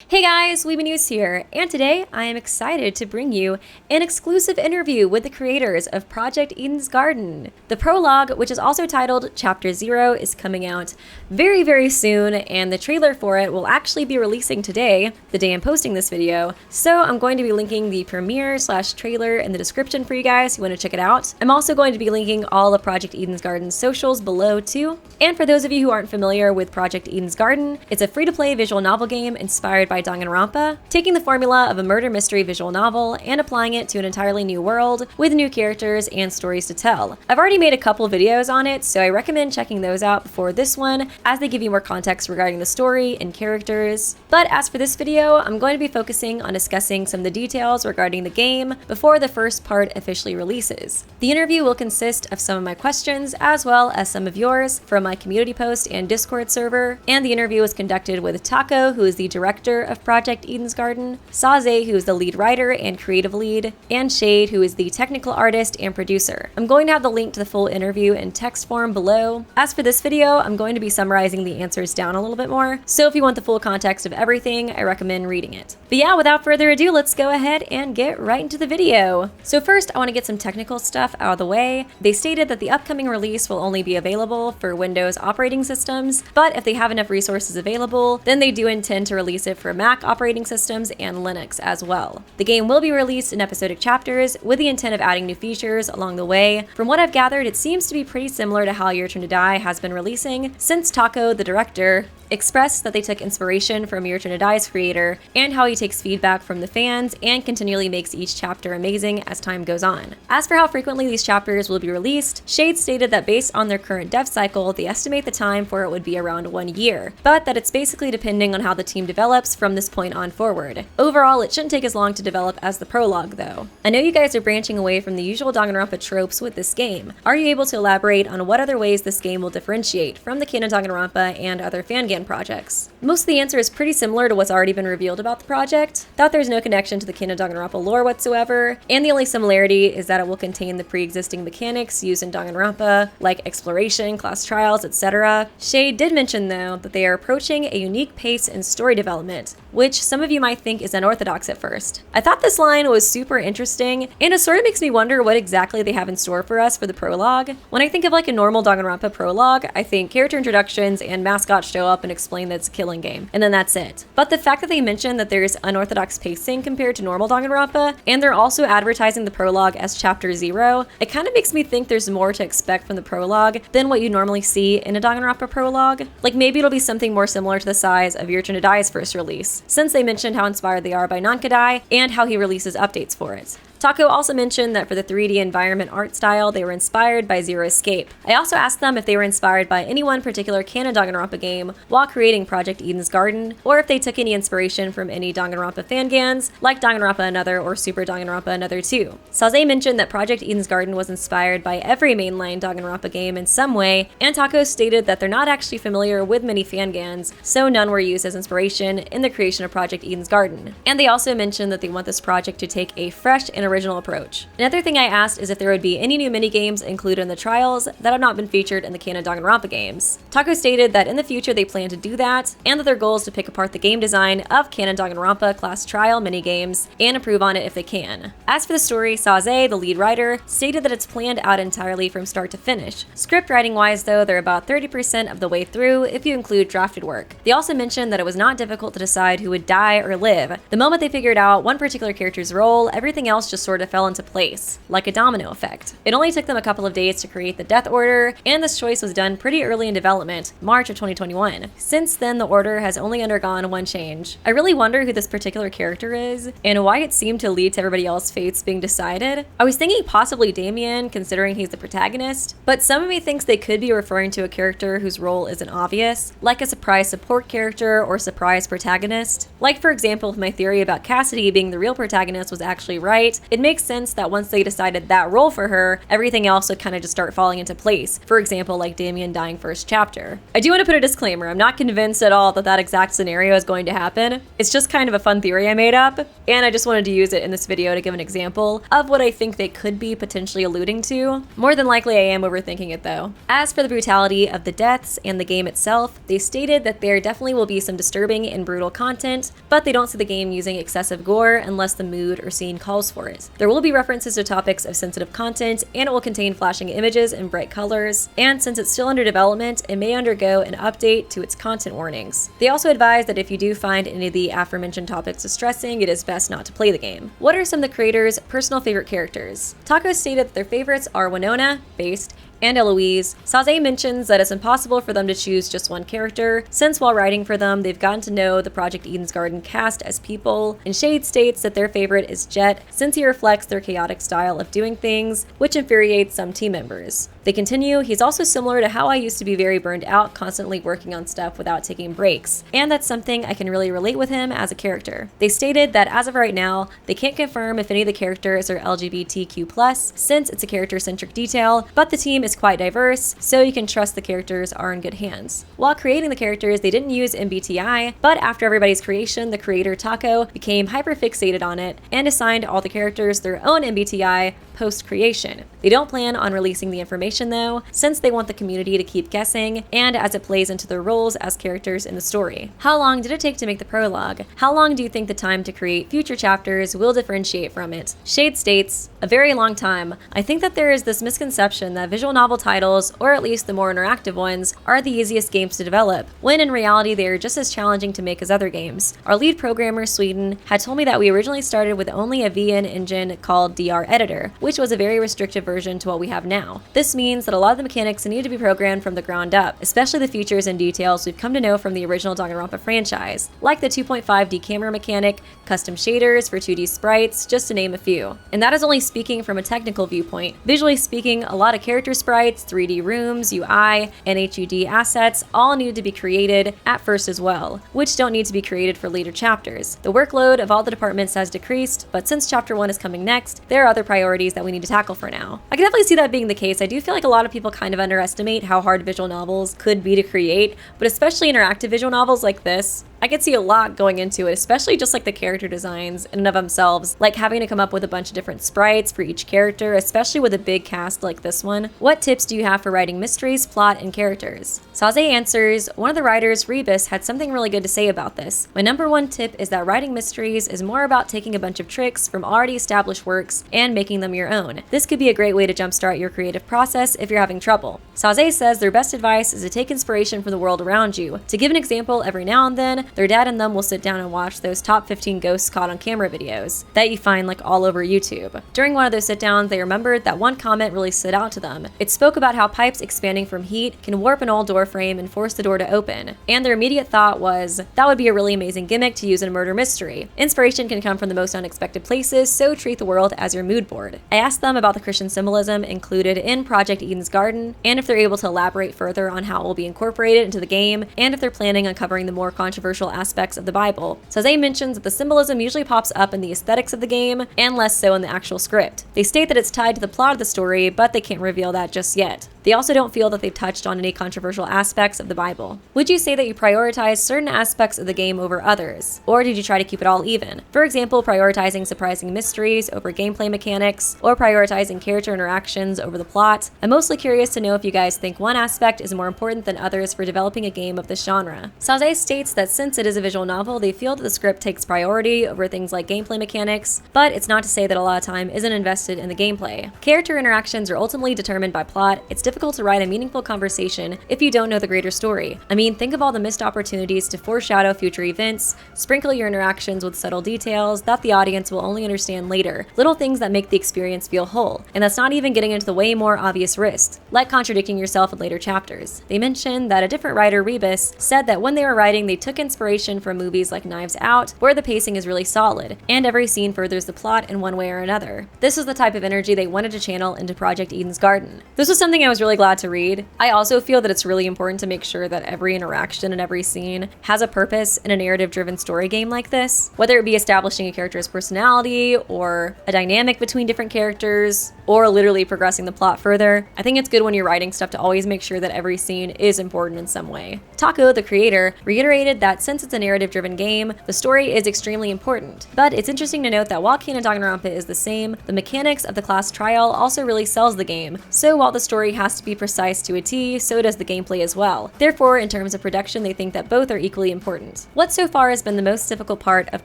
Hey guys, Weeby Newz here, and today I am excited to bring you an exclusive interview with the creators of Project Eden's Garden. The prologue, which is also titled Chapter 0, is coming out very soon, and the trailer for it will actually be releasing today, the day I'm posting this video, so I'm going to be linking the premiere/trailer in the description for you guys who want to check it out. I'm also going to be linking all of Project Eden's Garden's socials below too, and for those of you who aren't familiar with Project Eden's Garden, it's a free-to-play visual novel game inspired by Danganronpa, taking the formula of a murder mystery visual novel and applying it to an entirely new world with new characters and stories to tell. I've already made a couple videos on it, so I recommend checking those out before this one, as they give you more context regarding the story and characters. But as for this video, I'm going to be focusing on discussing some of the details regarding the game before the first part officially releases. The interview will consist of some of my questions as well as some of yours from my community post and Discord server, and the interview was conducted with Taco, who is the director of Project Eden's Garden, Saze, who is the lead writer and creative lead, and Shade, who is the technical artist and producer. I'm going to have the link to the full interview in text form below. As for this video, I'm going to be summarizing the answers down a little bit more, so if you want the full context of everything, I recommend reading it. But yeah, without further ado, let's go ahead and get right into the video. So first, I want to get some technical stuff out of the way. They stated that the upcoming release will only be available for Windows operating systems, but if they have enough resources available, then they do intend to release it for Mac operating systems and Linux as well. The game will be released in episodic chapters with the intent of adding new features along the way. From what I've gathered, it seems to be pretty similar to how Your Turn to Die has been releasing, since Taco, the director, expressed that they took inspiration from Your Turn to Die's creator and how he takes feedback from the fans and continually makes each chapter amazing as time goes on. As for how frequently these chapters will be released, Shade stated that based on their current dev cycle, they estimate the time for it would be around 1 year, but that it's basically depending on how the team develops from this point on forward. Overall, it shouldn't take as long to develop as the prologue though. I know you guys are branching away from the usual Danganronpa tropes with this game. Are you able to elaborate on what other ways this game will differentiate from the canon Danganronpa and other fan projects? Most of the answer is pretty similar to what's already been revealed about the project, that there's no connection to the canon Danganronpa lore whatsoever, and the only similarity is that it will contain the pre-existing mechanics used in Danganronpa, like exploration, class trials, etc. Shade did mention though that they are approaching a unique pace in story development, which some of you might think is unorthodox at first. I thought this line was super interesting, and it sort of makes me wonder what exactly they have in store for us for the prologue. When I think of like a normal Danganronpa prologue, I think character introductions and mascots show up and explain that it's a killing game, and then that's it. But the fact that they mention that there's unorthodox pacing compared to normal Danganronpa, and they're also advertising the prologue as Chapter 0, it kind of makes me think there's more to expect from the prologue than what you normally see in a Danganronpa prologue. Like maybe it'll be something more similar to the size of Your Turn to Die's first release, since they mentioned how inspired they are by Nankadai and how he releases updates for it. Taco also mentioned that for the 3D environment art style, they were inspired by Zero Escape. I also asked them if they were inspired by any one particular canon Danganronpa game while creating Project Eden's Garden, or if they took any inspiration from any Danganronpa fangans, like Danganronpa Another or Super Danganronpa Another 2. Saze mentioned that Project Eden's Garden was inspired by every mainline Danganronpa game in some way, and Taco stated that they're not actually familiar with many fangans, so none were used as inspiration in the creation of Project Eden's Garden. And they also mentioned that they want this project to take a fresh and original approach. Another thing I asked is if there would be any new minigames included in the trials that have not been featured in the canon Danganronpa games. Taco stated that in the future they plan to do that, and that their goal is to pick apart the game design of canon Danganronpa class trial minigames and improve on it if they can. As for the story, Saze, the lead writer, stated that it's planned out entirely from start to finish. Script writing wise though, they're about 30% of the way through if you include drafted work. They also mentioned that it was not difficult to decide who would die or live. The moment they figured out one particular character's role, everything else just sort of fell into place, like a domino effect. It only took them a couple of days to create the death order, and this choice was done pretty early in development, March of 2021. Since then, the order has only undergone one change. I really wonder who this particular character is, and why it seemed to lead to everybody else's fates being decided. I was thinking possibly Damien, considering he's the protagonist, but some of me thinks they could be referring to a character whose role isn't obvious, like a surprise support character or surprise protagonist. Like for example, if my theory about Cassidy being the real protagonist was actually right, it makes sense that once they decided that role for her, everything else would kind of just start falling into place. For example, like Damien dying first chapter. I do want to put a disclaimer, I'm not convinced at all that that exact scenario is going to happen. It's just kind of a fun theory I made up, and I just wanted to use it in this video to give an example of what I think they could be potentially alluding to. More than likely I am overthinking it though. As for the brutality of the deaths and the game itself, they stated that there definitely will be some disturbing and brutal content, but they don't see the game using excessive gore unless the mood or scene calls for it. There will be references to topics of sensitive content, and it will contain flashing images and bright colors, and since it's still under development, it may undergo an update to its content warnings. They also advise that if you do find any of the aforementioned topics distressing, it is best not to play the game. What are some of the creators' personal favorite characters? Taco stated that their favorites are Winona, based, and Eloise. Saze mentions that it's impossible for them to choose just one character, since while writing for them, they've gotten to know the Project Eden's Garden cast as people, and Shade states that their favorite is Jet, since he reflects their chaotic style of doing things, which infuriates some team members. They continue, he's also similar to how I used to be very burned out, constantly working on stuff without taking breaks, and that's something I can really relate with him as a character. They stated that as of right now, they can't confirm if any of the characters are LGBTQ+, since it's a character-centric detail, but the team is quite diverse, so you can trust the characters are in good hands. While creating the characters, they didn't use MBTI, but after everybody's creation, the creator Taco became hyper-fixated on it and assigned all the characters their own MBTI post-creation. They don't plan on releasing the information though, since they want the community to keep guessing, and as it plays into their roles as characters in the story. How long did it take to make the prologue? How long do you think the time to create future chapters will differentiate from it? Shade states, a very long time. I think that there is this misconception that visual novel titles, or at least the more interactive ones, are the easiest games to develop, when in reality they are just as challenging to make as other games. Our lead programmer, Sweden, had told me that we originally started with only a VN engine called DR Editor, which was a very restrictive version to what we have now. This means that a lot of the mechanics need to be programmed from the ground up, especially the features and details we've come to know from the original Danganronpa franchise, like the 2.5D camera mechanic, custom shaders for 2D sprites, just to name a few. And that is only speaking from a technical viewpoint. Visually speaking, a lot of character sprites, 3D rooms, UI, and HUD assets all need to be created at first as well, which don't need to be created for later chapters. The workload of all the departments has decreased, but since chapter 1 is coming next, there are other priorities that we need to tackle for now. I can definitely see that being the case. I do feel like a lot of people kind of underestimate how hard visual novels could be to create, but especially interactive visual novels like this, I could see a lot going into it, especially just like the character designs in and of themselves, like having to come up with a bunch of different sprites for each character, especially with a big cast like this one. What tips do you have for writing mysteries, plot, and characters? Saze answers, one of the writers, Rebus, had something really good to say about this. My number one tip is that writing mysteries is more about taking a bunch of tricks from already established works and making them your own. This could be a great way to jumpstart your creative process if you're having trouble. Saze says their best advice is to take inspiration from the world around you. To give an example, every now and then, their dad and them will sit down and watch those top 15 ghosts caught on camera videos that you find like all over YouTube. During one of those sit downs, they remembered that one comment really stood out to them. It spoke about how pipes expanding from heat can warp an old door frame and force the door to open. And their immediate thought was, that would be a really amazing gimmick to use in a murder mystery. Inspiration can come from the most unexpected places, so treat the world as your mood board. I asked them about the Christian symbolism included in Project Eden's Garden, and if they're able to elaborate further on how it will be incorporated into the game, and if they're planning on covering the more controversial aspects of the Bible. Saze mentions that the symbolism usually pops up in the aesthetics of the game, and less so in the actual script. They state that it's tied to the plot of the story, but they can't reveal that just yet. They also don't feel that they've touched on any controversial aspects of the Bible. Would you say that you prioritize certain aspects of the game over others? Or did you try to keep it all even? For example, prioritizing surprising mysteries over gameplay mechanics, or prioritizing character interactions over the plot? I'm mostly curious to know if you guys think one aspect is more important than others for developing a game of this genre. Saze states that since it is a visual novel, they feel that the script takes priority over things like gameplay mechanics, but it's not to say that a lot of time isn't invested in the gameplay. Character interactions are ultimately determined by plot. It's difficult to write a meaningful conversation if you don't know the greater story. I mean, think of all the missed opportunities to foreshadow future events, sprinkle your interactions with subtle details that the audience will only understand later, little things that make the experience feel whole, and that's not even getting into the way more obvious risks, like contradicting yourself in later chapters. They mentioned that a different writer, Rebus, said that when they were writing, they took inspiration from movies like Knives Out, where the pacing is really solid, and every scene furthers the plot in one way or another. This was the type of energy they wanted to channel into Project Eden's Garden. This was something I was was really glad to read. I also feel that it's really important to make sure that every interaction and every scene has a purpose in a narrative-driven story game like this, whether it be establishing a character's personality or a dynamic between different characters, or literally progressing the plot further. I think it's good when you're writing stuff to always make sure that every scene is important in some way. Taco, the creator, reiterated that since it's a narrative-driven game, the story is extremely important. But it's interesting to note that while canon Danganronpa is the same, the mechanics of the class trial also really sells the game. So while the story has to be precise to a T, so does the gameplay as well. Therefore, in terms of production, they think that both are equally important. What so far has been the most difficult part of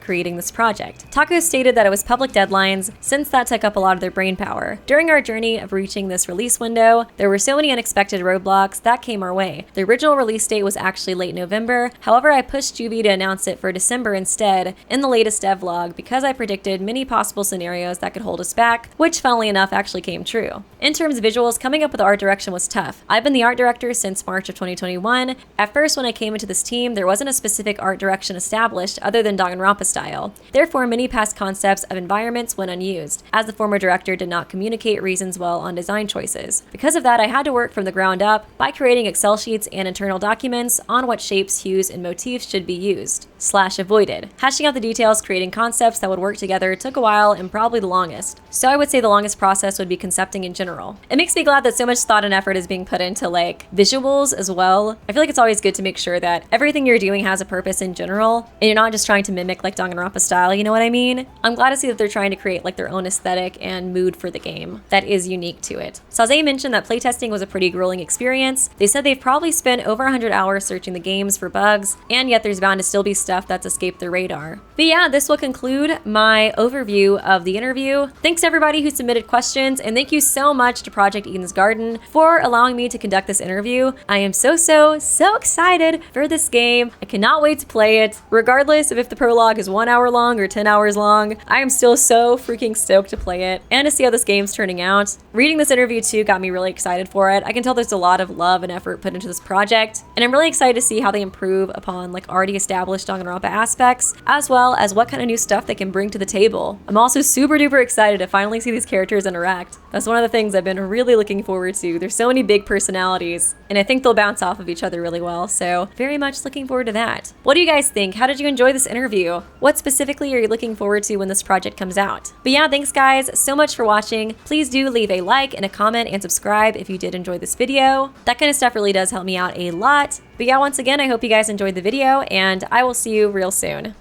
creating this project? Taco stated that it was public deadlines, since that took up a lot of their brain power. During our journey of reaching this release window, there were so many unexpected roadblocks that came our way. The original release date was actually late November, however I pushed Weeby to announce it for December instead in the latest devlog because I predicted many possible scenarios that could hold us back, which funnily enough actually came true. In terms of visuals, coming up with the art direction was tough. I've been the art director since March of 2021. At first, when I came into this team, there wasn't a specific art direction established other than Danganronpa style. Therefore, many past concepts of environments went unused, as the former director did not communicate reasons well on design choices. Because of that, I had to work from the ground up by creating Excel sheets and internal documents on what shapes, hues, and motifs should be used / avoided. Hashing out the details, creating concepts that would work together took a while and probably the longest. So I would say the longest process would be concepting in general. It makes me glad that so much thought and effort is being put into like visuals as well. I feel like it's always good to make sure that everything you're doing has a purpose in general and you're not just trying to mimic like Danganronpa style, you know what I mean? I'm glad to see that they're trying to create like their own aesthetic and mood for the game that is unique to it. Saze mentioned that playtesting was a pretty grueling experience. They said they've probably spent over 100 hours searching the games for bugs, and yet there's bound to still be stuff that's escaped their radar. But yeah, this will conclude my overview of the interview. Thanks to everybody who submitted questions, and thank you so much to Project Eden's Garden for allowing me to conduct this interview. I am so excited for this game. I cannot wait to play it. Regardless of if the prologue is 1 hour long or 10 hours long, I am still so freaking stoked to play it and to see how this game's turning out. Reading this interview too got me really excited for it. I can tell there's a lot of love and effort put into this project, and I'm really excited to see how they improve upon like already established Danganronpa aspects, as well as what kind of new stuff they can bring to the table. I'm also super duper excited to finally see these characters interact. That's one of the things I've been really looking forward to. There's so many big personalities, and I think they'll bounce off of each other really well, so very much looking forward to that. What do you guys think? How did you enjoy this interview? What specifically are you looking forward to when this project comes out? But yeah, thanks guys so much for watching. Please do leave a like and a comment and subscribe if you did enjoy this video. That kind of stuff really does help me out a lot. But yeah, once again, I hope you guys enjoyed the video, and I will see you real soon.